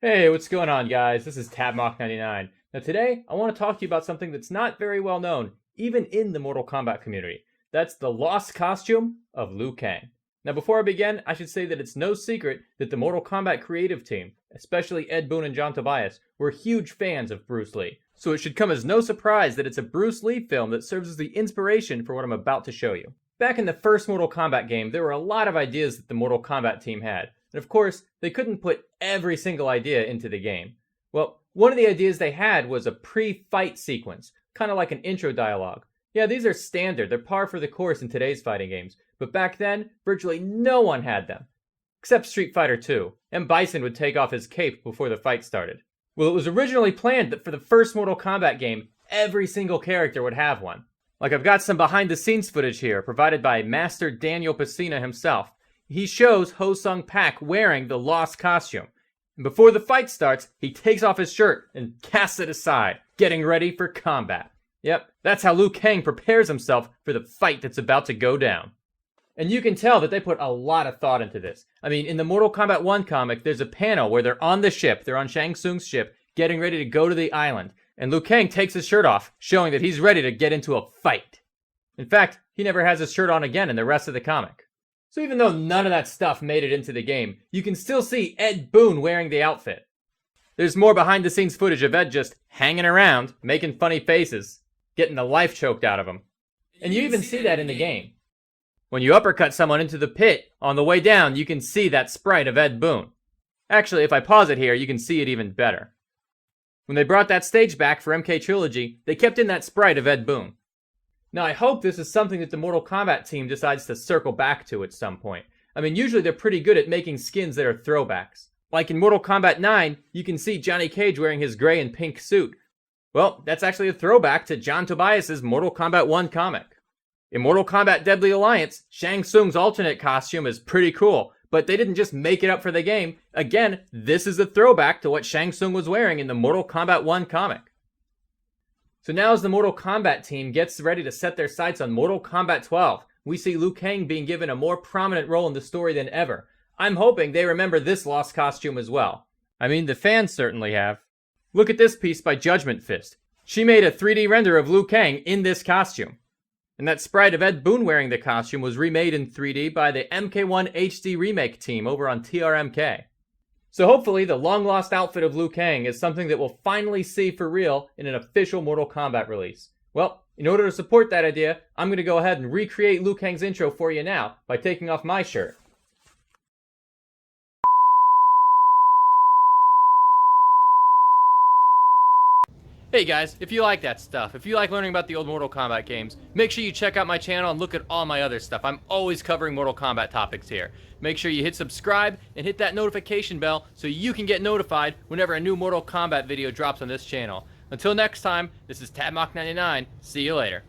Hey, what's going on, guys? This is TRMK. Now today, I want to talk to you about something that's not very well known, even in the Mortal Kombat community. That's the lost costume of Liu Kang. Now before I begin, I should say that it's no secret that the Mortal Kombat creative team, especially Ed Boon and Tobias, were huge fans of Bruce Lee. So it should come as no surprise that it's a Bruce Lee film that serves as the inspiration for what I'm about to show you. Back in the first Mortal Kombat game, there were a lot of ideas that the Mortal Kombat team had. And of course, they couldn't put every single idea into the game. Well, one of the ideas they had was a pre-fight sequence, kind of like an intro dialogue. Yeah, these are standard, they're par for the course in today's fighting games, but back then, virtually no one had them. Except Street Fighter 2, and Bison would take off his cape before the fight started. Well, it was originally planned that for the first Mortal Kombat game, every single character would have one. Like, I've got some behind-the-scenes footage here, provided by Master Daniel Pesina himself. He shows Ho Sung Pak wearing the lost costume. And before the fight starts, he takes off his shirt and casts it aside, getting ready for combat. Yep, that's how Liu Kang prepares himself for the fight that's about to go down. And you can tell that they put a lot of thought into this. I mean, in the Mortal Kombat 1 comic, there's a panel where they're on the ship, they're on Shang Tsung's ship, getting ready to go to the island. And Liu Kang takes his shirt off, showing that he's ready to get into a fight. In fact, he never has his shirt on again in the rest of the comic. So even though none of that stuff made it into the game, you can still see Ed Boon wearing the outfit. There's more behind the scenes footage of Ed just hanging around, making funny faces, getting the life choked out of him. And you even see that in the game. When you uppercut someone into the pit, on the way down, you can see that sprite of Ed Boon. Actually, if I pause it here, you can see it even better. When they brought that stage back for MK Trilogy, they kept in that sprite of Ed Boon. Now, I hope this is something that the Mortal Kombat team decides to circle back to at some point. I mean, usually they're pretty good at making skins that are throwbacks. Like in Mortal Kombat 9, you can see Johnny Cage wearing his gray and pink suit. Well, that's actually a throwback to John Tobias' Mortal Kombat 1 comic. In Mortal Kombat Deadly Alliance, Shang Tsung's alternate costume is pretty cool, but they didn't just make it up for the game. Again, this is a throwback to what Shang Tsung was wearing in the Mortal Kombat 1 comic. So now as the Mortal Kombat team gets ready to set their sights on Mortal Kombat 12, we see Liu Kang being given a more prominent role in the story than ever. I'm hoping they remember this lost costume as well. I mean, the fans certainly have. Look at this piece by Judgment Fist. She made a 3D render of Liu Kang in this costume. And that sprite of Ed Boon wearing the costume was remade in 3D by the MK1 HD Remake team over on TRMK. So hopefully the long-lost outfit of Liu Kang is something that we'll finally see for real in an official Mortal Kombat release. Well, in order to support that idea, I'm going to go ahead and recreate Liu Kang's intro for you now by taking off my shirt. Hey guys, if you like that stuff, if you like learning about the old Mortal Kombat games, make sure you check out my channel and look at all my other stuff. I'm always covering Mortal Kombat topics here. Make sure you hit subscribe and hit that notification bell so you can get notified whenever a new Mortal Kombat video drops on this channel. Until next time, this is TRMK. See you later.